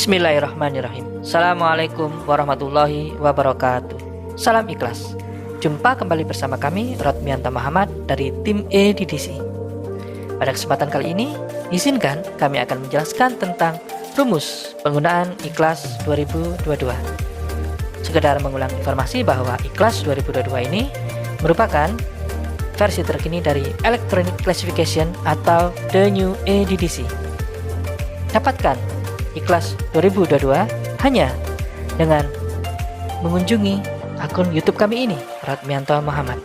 Bismillahirrahmanirrahim. Assalamualaikum warahmatullahi wabarakatuh. Salam ikhlas. Jumpa kembali bersama kami, Rodmianto Muhammad dari tim EDDC. Pada kesempatan kali ini, izinkan kami akan menjelaskan tentang rumus penggunaan ikhlas 2022. Sekedar mengulang informasi bahwa ikhlas 2022 ini merupakan versi terkini dari Electronic Classification atau The New EDDC. Dapatkan ikhlas 2022 hanya dengan mengunjungi akun YouTube kami ini, Rodmianto Muhammad.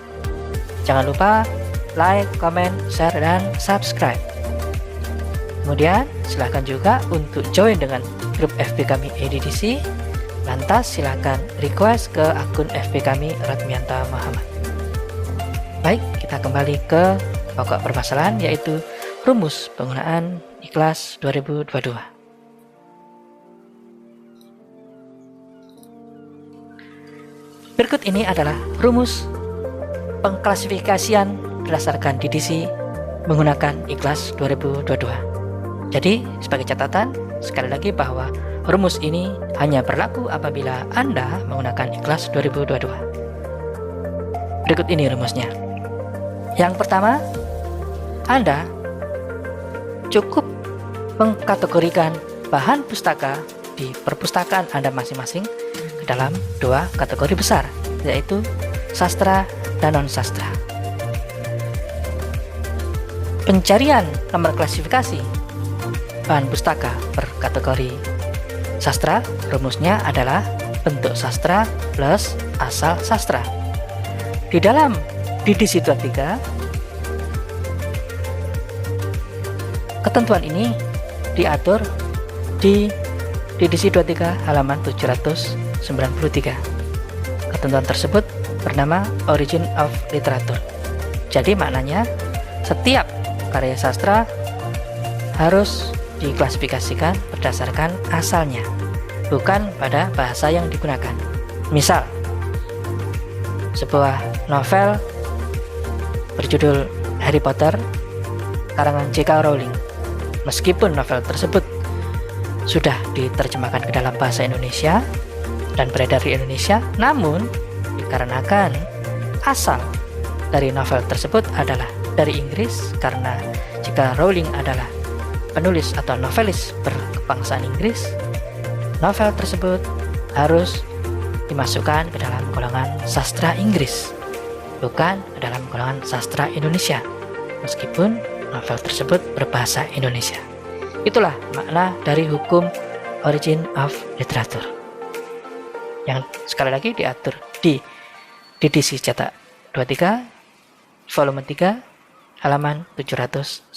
Jangan lupa like, comment, share, dan subscribe. Kemudian silahkan juga untuk join dengan grup FB kami EDDC. Lantas silahkan request ke akun FB kami Rodmianto Muhammad. Baik, kita kembali ke pokok permasalahan, yaitu rumus penggunaan ikhlas 2022. Berikut ini adalah rumus pengklasifikasian berdasarkan DDC menggunakan ikhlas 2022. Jadi, sebagai catatan, sekali lagi bahwa rumus ini hanya berlaku apabila Anda menggunakan ikhlas 2022. Berikut ini rumusnya. Yang pertama, Anda cukup mengkategorikan bahan pustaka di perpustakaan Anda masing-masing ke dalam dua kategori besar, yaitu sastra dan non-sastra. Pencarian nomor klasifikasi bahan pustaka per kategori sastra, rumusnya adalah bentuk sastra plus asal sastra. Di dalam DDC 23, ketentuan ini diatur di DDC 23 halaman 793. Ketentuan tersebut bernama Origin of Literature. Jadi maknanya setiap karya sastra harus diklasifikasikan berdasarkan asalnya, bukan pada bahasa yang digunakan. Misal, sebuah novel berjudul Harry Potter karangan J.K. Rowling. Meskipun novel tersebut sudah diterjemahkan ke dalam bahasa Indonesia dan beredar di Indonesia, namun dikarenakan asal dari novel tersebut adalah dari Inggris, karena J.K. Rowling adalah penulis atau novelis berkebangsaan Inggris, novel tersebut harus dimasukkan ke dalam golongan sastra Inggris, bukan ke dalam golongan sastra Indonesia, meskipun novel tersebut berbahasa Indonesia. Itulah makna dari hukum Origin of Literature yang sekali lagi diatur di DDC cetak 23 volume 3 halaman 793.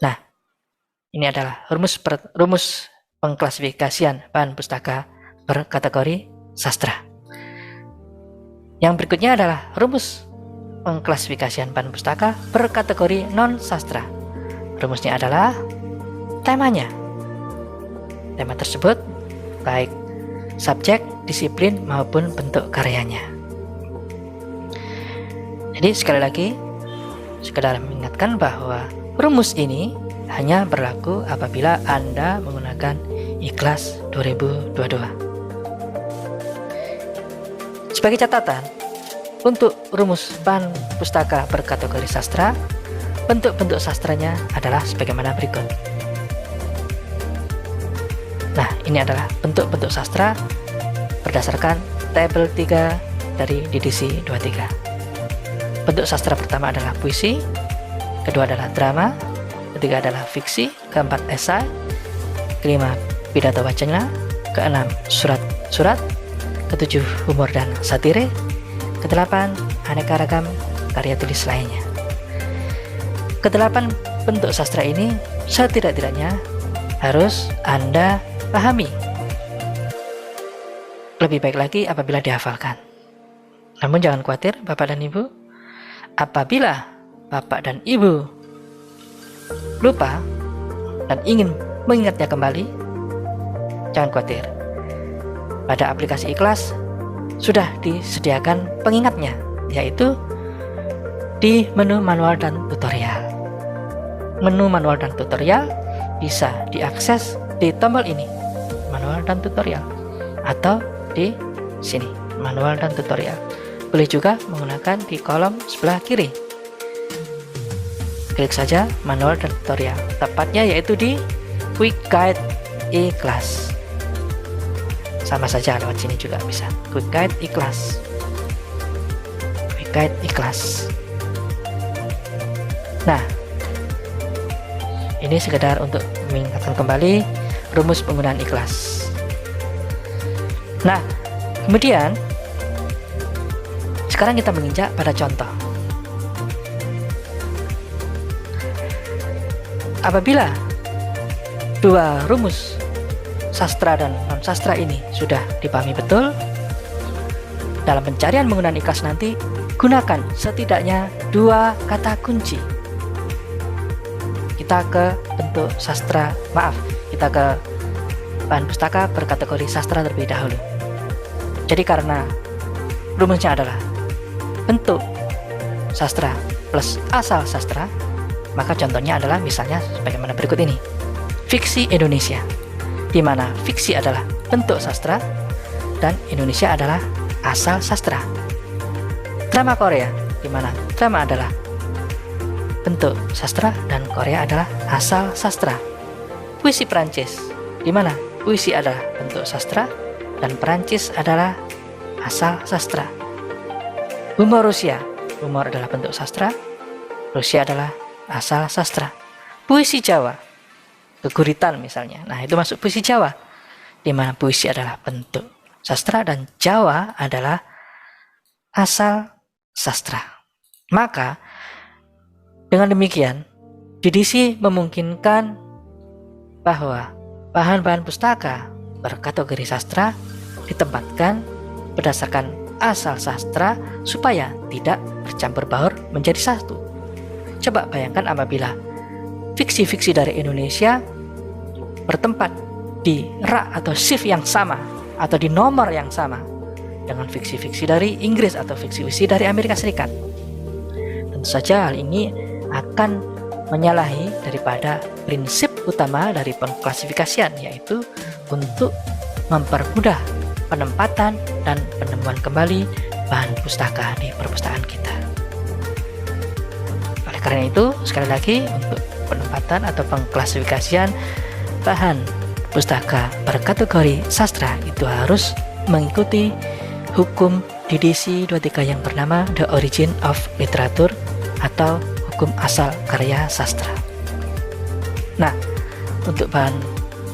Nah, ini adalah rumus pengklasifikasian bahan pustaka per kategori sastra. Yang berikutnya adalah rumus pengklasifikasian bahan pustaka per kategori non sastra. Rumusnya adalah temanya. Tema tersebut baik subjek, disiplin, maupun bentuk karyanya. Jadi sekali lagi, sekedar mengingatkan bahwa rumus ini hanya berlaku apabila Anda menggunakan ikhlas 2022. Sebagai catatan, untuk rumus bahan pustaka per kategori sastra, bentuk-bentuk sastranya adalah sebagaimana berikut. Nah, ini adalah bentuk-bentuk sastra berdasarkan tabel 3 dari DDC 23. Bentuk sastra pertama adalah puisi, kedua adalah drama, ketiga adalah fiksi, keempat esai, kelima pidato wacana, keenam surat-surat, ketujuh humor dan satire, kedelapan aneka ragam karya tulis lainnya. Kedelapan bentuk sastra ini setidak-tidaknya harus Anda pahami. Lebih baik lagi apabila dihafalkan. Namun jangan khawatir Bapak dan Ibu, apabila Bapak dan Ibu lupa dan ingin mengingatnya kembali, jangan khawatir. Pada aplikasi Ikhlas sudah disediakan pengingatnya, yaitu di menu manual dan tutorial. Menu manual dan tutorial bisa diakses di tombol ini, manual dan tutorial, atau di sini, manual dan tutorial. Boleh juga menggunakan di kolom sebelah kiri. Klik saja manual dan tutorial, tepatnya yaitu di Quick Guide iKlas. Sama saja lewat sini juga bisa, Quick Guide iKlas. Quick Guide iKlas. Nah, ini sekedar untuk mengingatkan kembali rumus penggunaan iKlas. Nah, kemudian sekarang kita menginjak pada contoh. Apabila dua rumus sastra dan non-sastra ini sudah dipahami betul, dalam pencarian menggunakan iKlas nanti, gunakan setidaknya dua kata kunci. Kita ke bentuk sastra, kita ke bahan pustaka berkategori sastra terlebih dahulu. Jadi karena rumusnya adalah bentuk sastra plus asal sastra, maka contohnya adalah misalnya sebagaimana berikut ini. Fiksi Indonesia, di mana fiksi adalah bentuk sastra dan Indonesia adalah asal sastra. Drama Korea, di mana drama adalah bentuk sastra dan Korea adalah asal sastra. Puisi Perancis, di mana puisi adalah bentuk sastra dan Perancis adalah asal sastra. Humor Rusia, humor adalah bentuk sastra, Rusia adalah asal sastra. Puisi Jawa, keguritan misalnya, nah itu masuk puisi Jawa, di mana puisi adalah bentuk sastra dan Jawa adalah asal sastra. Maka dengan demikian, DDC memungkinkan bahwa bahan-bahan pustaka berkategori sastra ditempatkan berdasarkan asal sastra supaya tidak bercampur baur menjadi satu. Coba bayangkan apabila fiksi-fiksi dari Indonesia bertempat di rak atau shift yang sama atau di nomor yang sama dengan fiksi-fiksi dari Inggris atau fiksi-fiksi dari Amerika Serikat. Tentu saja hal ini akan menyalahi daripada prinsip utama dari pengklasifikasian, yaitu untuk mempermudah penempatan dan penemuan kembali bahan pustaka di perpustakaan kita. Oleh karena itu, sekali lagi untuk penempatan atau pengklasifikasian bahan pustaka berkategori sastra itu harus mengikuti hukum DDC 23 yang bernama The Origin of Literature atau hukum asal karya sastra. Nah, untuk bahan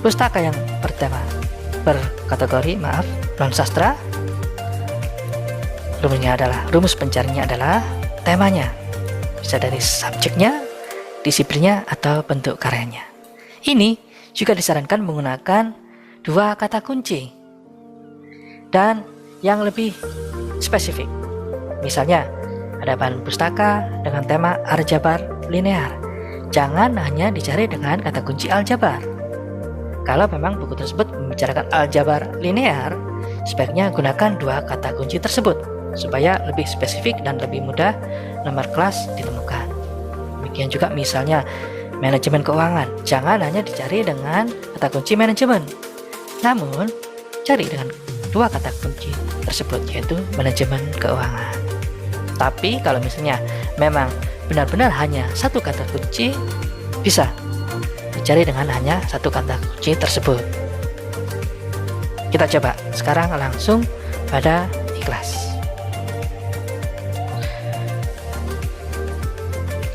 pustaka yang berkategori non sastra, rumus pencariannya adalah temanya, bisa dari subjeknya, disiplinnya, atau bentuk karyanya. Ini juga disarankan menggunakan dua kata kunci dan yang lebih spesifik. Misalnya ada bahan pustaka dengan tema aljabar linear, jangan hanya dicari dengan kata kunci aljabar. Kalau memang buku tersebut membicarakan aljabar linear, sebaiknya gunakan dua kata kunci tersebut supaya lebih spesifik dan lebih mudah nomor kelas ditemukan. Demikian juga misalnya manajemen keuangan, jangan hanya dicari dengan kata kunci manajemen, namun cari dengan dua kata kunci tersebut, yaitu manajemen keuangan. Tapi kalau misalnya memang benar-benar hanya satu kata kunci, bisa dicari dengan hanya satu kata kunci tersebut. Kita coba sekarang langsung pada iKlas.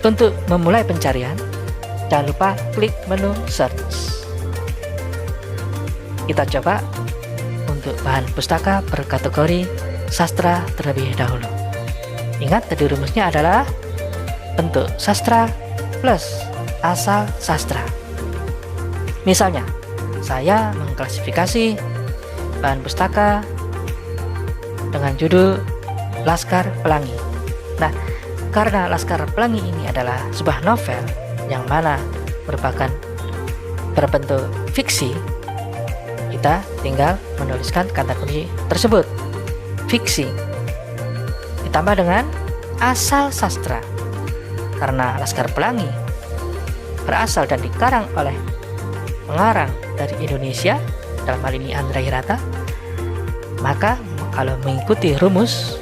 Untuk memulai pencarian, jangan lupa klik menu search. Kita coba untuk bahan pustaka berkategori sastra terlebih dahulu. Ingat tadi rumusnya adalah bentuk sastra plus asal sastra. Misalnya, saya mengklasifikasi bahan pustaka dengan judul Laskar Pelangi. Nah, karena Laskar Pelangi ini adalah sebuah novel yang mana merupakan berbentuk fiksi, kita tinggal menuliskan kata kunci tersebut, fiksi, ditambah dengan asal sastra. Karena Laskar Pelangi berasal dan dikarang oleh pengarang dari Indonesia, dalam hal ini Andra Hirata, maka kalau mengikuti rumus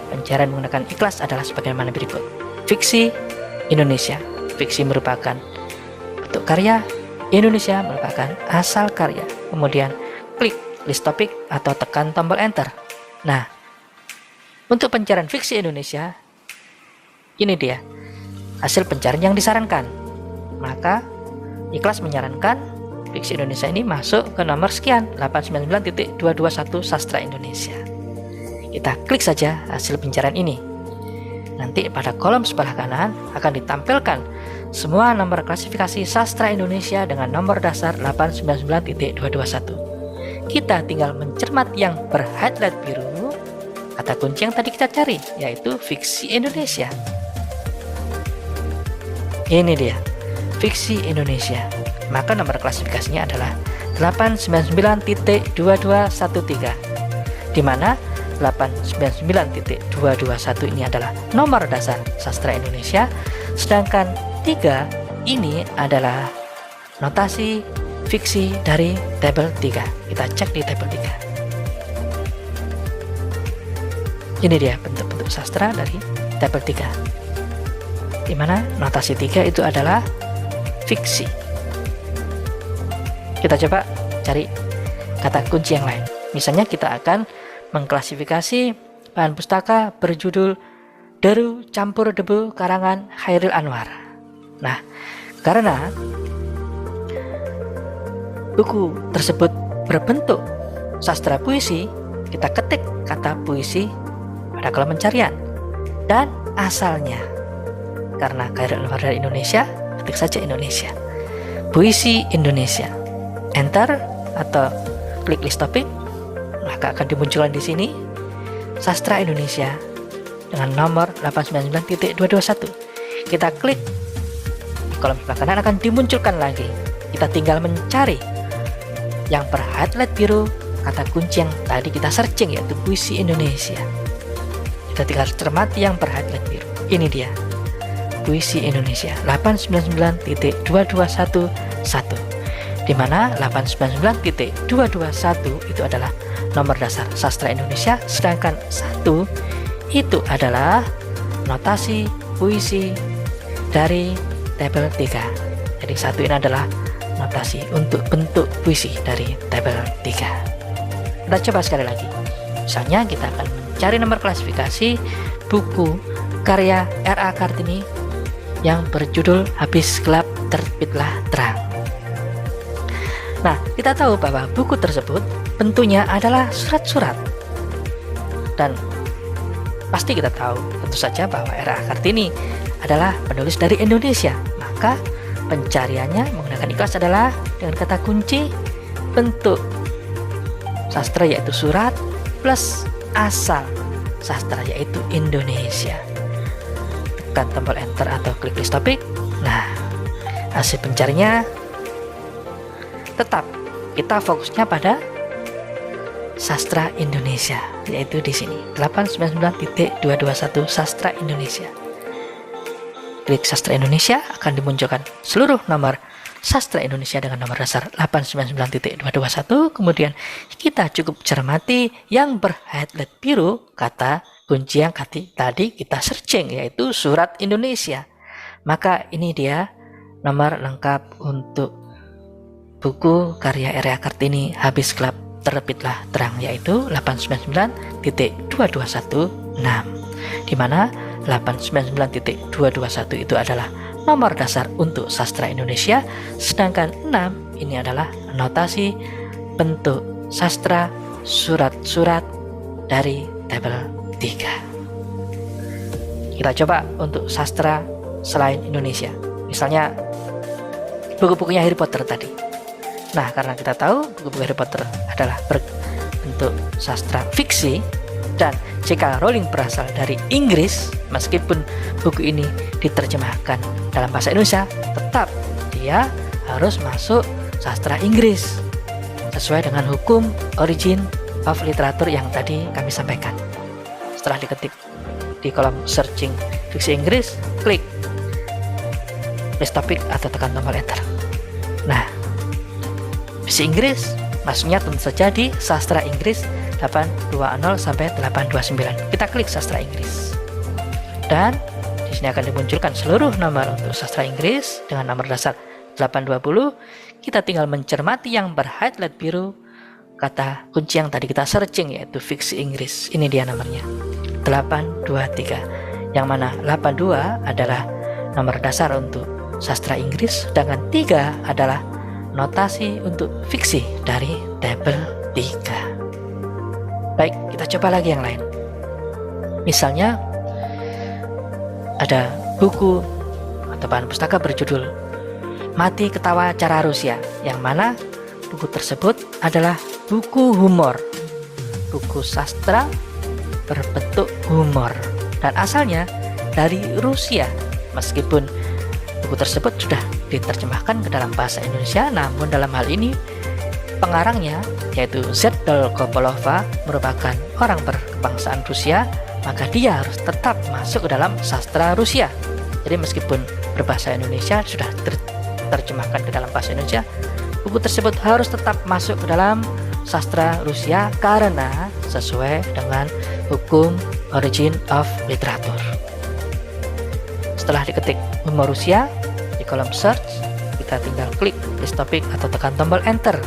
pencarian menggunakan ikhlas adalah sebagaimana berikut. Fiksi Indonesia. Fiksi merupakan bentuk karya, Indonesia merupakan asal karya. Kemudian klik list topik atau tekan tombol enter. Nah, untuk pencarian fiksi Indonesia, ini dia hasil pencarian yang disarankan. Maka ikhlas menyarankan fiksi Indonesia ini masuk ke nomor sekian, 899.221 Sastra Indonesia. Kita klik saja hasil pencarian ini. Nanti pada kolom sebelah kanan akan ditampilkan semua nomor klasifikasi sastra Indonesia dengan nomor dasar 899.221. Kita tinggal mencermat yang berhighlight biru, kata kunci yang tadi kita cari, yaitu fiksi Indonesia. Ini dia, fiksi Indonesia. Maka nomor klasifikasinya adalah 899.2213, di mana 899.221 ini adalah nomor dasar sastra Indonesia, sedangkan 3 ini adalah notasi fiksi dari tabel 3. Kita cek di tabel 3. Ini dia bentuk-bentuk sastra dari tabel 3, di mana notasi 3 itu adalah fiksi. Kita coba cari kata kunci yang lain. Misalnya kita akan mengklasifikasi bahan pustaka berjudul Deru Campur Debu karangan Chairil Anwar. Nah, karena buku tersebut berbentuk sastra puisi, kita ketik kata puisi pada kolom pencarian dan asalnya. Karena Chairil Anwar dari Indonesia, ketik saja Indonesia. Puisi Indonesia. Enter atau klik list topik, maka akan dimunculkan di sini sastra Indonesia dengan nomor 899.221. Kita klik di kolom sebelah kanan akan dimunculkan lagi. Kita tinggal mencari yang berhighlight biru, kata kunci yang tadi kita searching, yaitu puisi Indonesia. Kita tinggal cermati yang berhighlight biru. Ini dia, puisi Indonesia 899.2211, di mana 899.221 itu adalah nomor dasar sastra Indonesia, sedangkan 1 itu adalah notasi puisi dari tabel 3. Jadi 1 ini adalah notasi untuk bentuk puisi dari tabel 3. Kita coba sekali lagi. Misalnya kita akan mencari nomor klasifikasi buku karya R.A. Kartini yang berjudul Habis Gelap Terbitlah Terang. Nah, kita tahu bahwa buku tersebut bentuknya adalah surat-surat. Dan pasti kita tahu tentu saja bahwa R.A. Kartini adalah penulis dari Indonesia. Maka pencariannya menggunakan ikhlas adalah dengan kata kunci bentuk sastra yaitu surat plus asal sastra yaitu Indonesia. Tekan tombol enter atau klik list topik. Nah, hasil pencarinya tetap kita fokusnya pada sastra Indonesia, yaitu di sini 899.221 sastra Indonesia. Klik sastra Indonesia akan dimunculkan seluruh nomor sastra Indonesia dengan nomor dasar 899.221. Kemudian kita cukup cermati yang berhighlight biru, kata kunci yang tadi kita searching, yaitu surat Indonesia. Maka ini dia nomor lengkap untuk buku karya R.A. Kartini Habis Gelap Terbitlah Terang, yaitu 899.2216, di mana 899.221 itu adalah nomor dasar untuk sastra Indonesia, sedangkan 6 ini adalah notasi bentuk sastra surat-surat dari tabel 3. Kita coba untuk sastra selain Indonesia, misalnya buku-bukunya Harry Potter tadi. Nah, karena kita tahu buku-buku Harry Potter adalah berbentuk sastra fiksi, dan jika Rowling berasal dari Inggris, meskipun buku ini diterjemahkan dalam bahasa Indonesia, tetap dia harus masuk sastra Inggris sesuai dengan hukum origin of literature yang tadi kami sampaikan. Setelah diketik di kolom searching fiksi Inggris, klik list topik atau tekan tombol enter. Nah, fiksi Inggris, maksudnya tentu saja di sastra Inggris 820 sampai 829. Kita klik sastra Inggris. Dan di sini akan dimunculkan seluruh nomor untuk sastra Inggris dengan nomor dasar 820. Kita tinggal mencermati yang berhighlight biru kata kunci yang tadi kita searching, yaitu fiksi Inggris. Ini dia nomornya, 823. Yang mana 82 adalah nomor dasar untuk sastra Inggris, sedangkan 3 adalah notasi untuk fiksi dari tabel 3. Baik, kita coba lagi yang lain. Misalnya ada buku atau bahan pustaka berjudul Mati Ketawa Cara Rusia, yang mana buku tersebut adalah buku humor, buku sastra berbentuk humor, dan asalnya dari Rusia. Meskipun buku tersebut sudah diterjemahkan ke dalam bahasa Indonesia, namun dalam hal ini pengarangnya, yaitu Z. Dolgopolova, merupakan orang berkebangsaan Rusia, maka dia harus tetap masuk ke dalam sastra Rusia. Jadi meskipun berbahasa Indonesia, sudah terjemahkan ke dalam bahasa Indonesia, buku tersebut harus tetap masuk ke dalam sastra Rusia karena sesuai dengan hukum origin of literature. Setelah diketik humor Rusia di kolom search, kita tinggal klik list topik atau tekan tombol enter.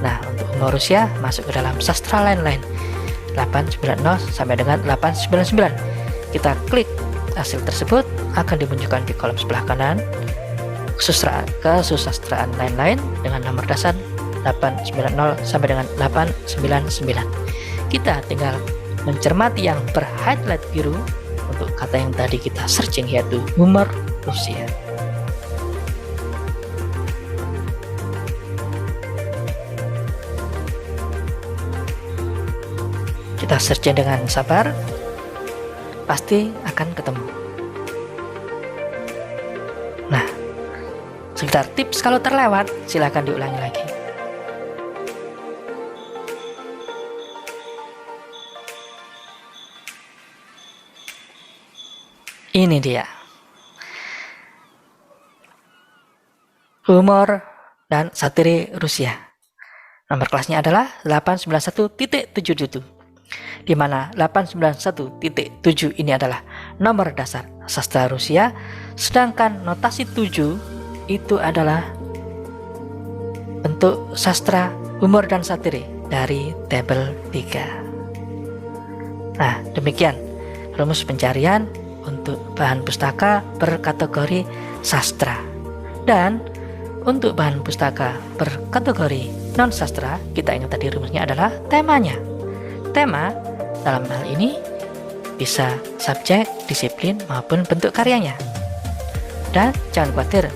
Nah, untuk humor Rusia masuk ke dalam sastra lain-lain 890 sampai dengan 899. Kita klik hasil tersebut, akan dimunculkan di kolom sebelah kanan kesusastraan lain-lain dengan nomor dasar 890 sampai dengan 899. Kita tinggal mencermati yang berhighlight biru untuk kata yang tadi kita searching, yaitu humor Rusia. Kita searching dengan sabar, pasti akan ketemu. Nah, sekedar tips kalau terlewat, silakan diulangi lagi. Ini dia. Humor dan satire Rusia. Nomor kelasnya adalah 891.77, di mana 891.7 ini adalah nomor dasar sastra Rusia, sedangkan notasi 7 itu adalah bentuk sastra humor dan satire dari tabel 3. Nah, demikian rumus pencarian untuk bahan pustaka berkategori sastra. Dan untuk bahan pustaka berkategori non sastra, kita ingat tadi rumusnya adalah temanya. Tema dalam hal ini bisa subjek, disiplin, maupun bentuk karyanya. Dan jangan khawatir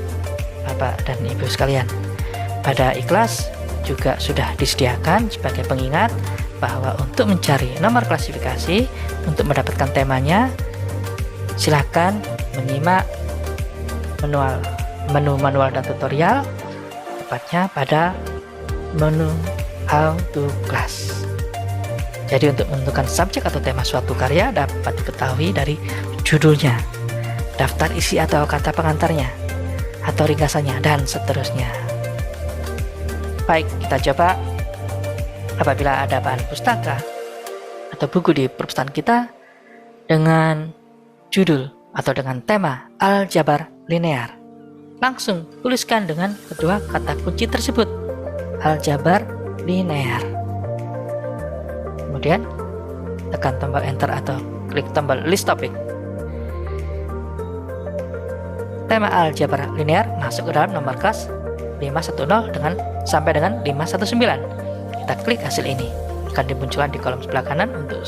Bapak dan Ibu sekalian, pada Ikhlas juga sudah disediakan sebagai pengingat bahwa untuk mencari nomor klasifikasi untuk mendapatkan temanya, silahkan menyimak menu manual dan tutorial, tepatnya pada menu How to Class. Jadi untuk menentukan subjek atau tema suatu karya dapat diketahui dari judulnya, daftar isi atau kata pengantarnya, atau ringkasannya, dan seterusnya. Baik, kita coba. Apabila ada bahan pustaka atau buku di perpustakaan kita dengan judul atau dengan tema aljabar linear, langsung tuliskan dengan kedua kata kunci tersebut, aljabar linear. Kemudian tekan tombol enter atau klik tombol list topik. Tema aljabar linear masuk ke dalam nomor kelas 510 sampai dengan 519. Kita klik hasil ini, akan dimunculkan di kolom sebelah kanan untuk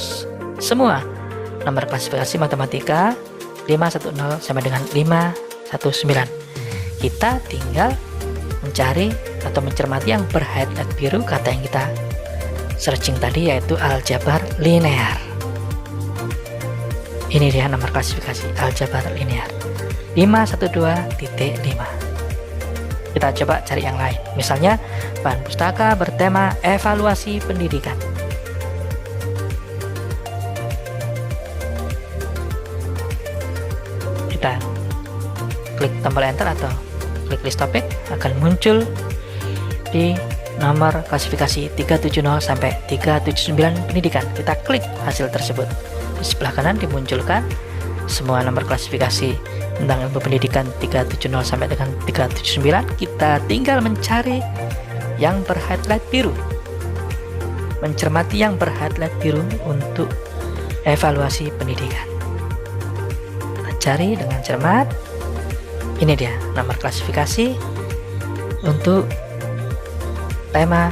semua nomor klasifikasi matematika 510 sampai dengan 519. Kita tinggal mencari atau mencermati yang berhighlight biru kata yang kita searching tadi, yaitu aljabar linear. Ini dia nomor klasifikasi aljabar linear 512.5. Kita coba cari yang lain. Misalnya bahan pustaka bertema evaluasi pendidikan. Kita klik tombol enter atau klik list topik, akan muncul di nomor klasifikasi 370 sampai 379 pendidikan. Kita klik hasil tersebut. Di sebelah kanan dimunculkan semua nomor klasifikasi tentang ilmu pendidikan 370 sampai dengan 379. Kita tinggal mencari yang berhighlight biru, mencermati yang berhighlight biru untuk evaluasi pendidikan. Kita cari dengan cermat. Ini dia nomor klasifikasi untuk tema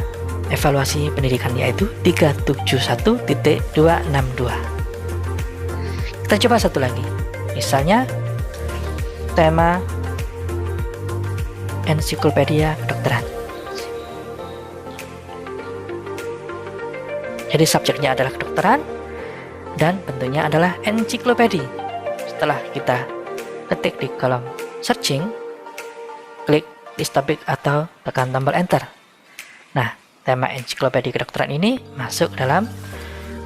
evaluasi pendidikan, yaitu 371.262. Kita coba satu lagi, misalnya tema ensiklopedia kedokteran. Jadi subjeknya adalah kedokteran dan bentuknya adalah ensiklopedi. Setelah kita ketik di kolom searching, klik list topik atau tekan tombol enter. Nah, tema ensiklopedia kedokteran ini masuk dalam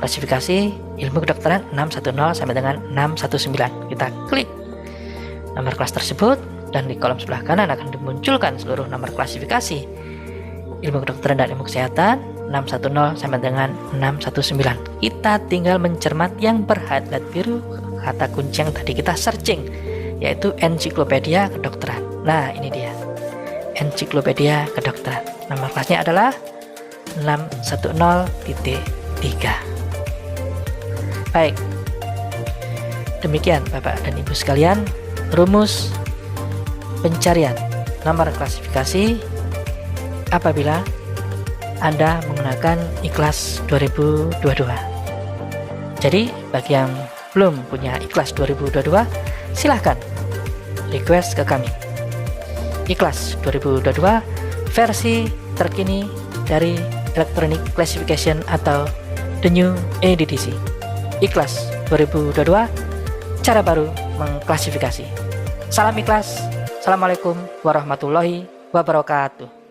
klasifikasi ilmu kedokteran 610 sampai dengan 619. Kita klik nomor kelas tersebut dan di kolom sebelah kanan akan dimunculkan seluruh nomor klasifikasi ilmu kedokteran dan ilmu kesehatan 610 sampai dengan 619. Kita tinggal mencermat yang berhighlight biru kata kunci yang tadi kita searching, yaitu ensiklopedia kedokteran. Nah, ini dia ensiklopedia kedokteran. Nomor kelasnya adalah 610.3. Baik, demikian Bapak dan Ibu sekalian rumus pencarian nomor klasifikasi apabila Anda menggunakan Ikhlas 2022. Jadi bagi yang belum punya Ikhlas 2022, silahkan request ke kami. Ikhlas 2022 versi terkini dari Electronic Classification atau The New EDDC. Ikhlas 2022, cara baru mengklasifikasi. Salam ikhlas. Assalamualaikum warahmatullahi wabarakatuh.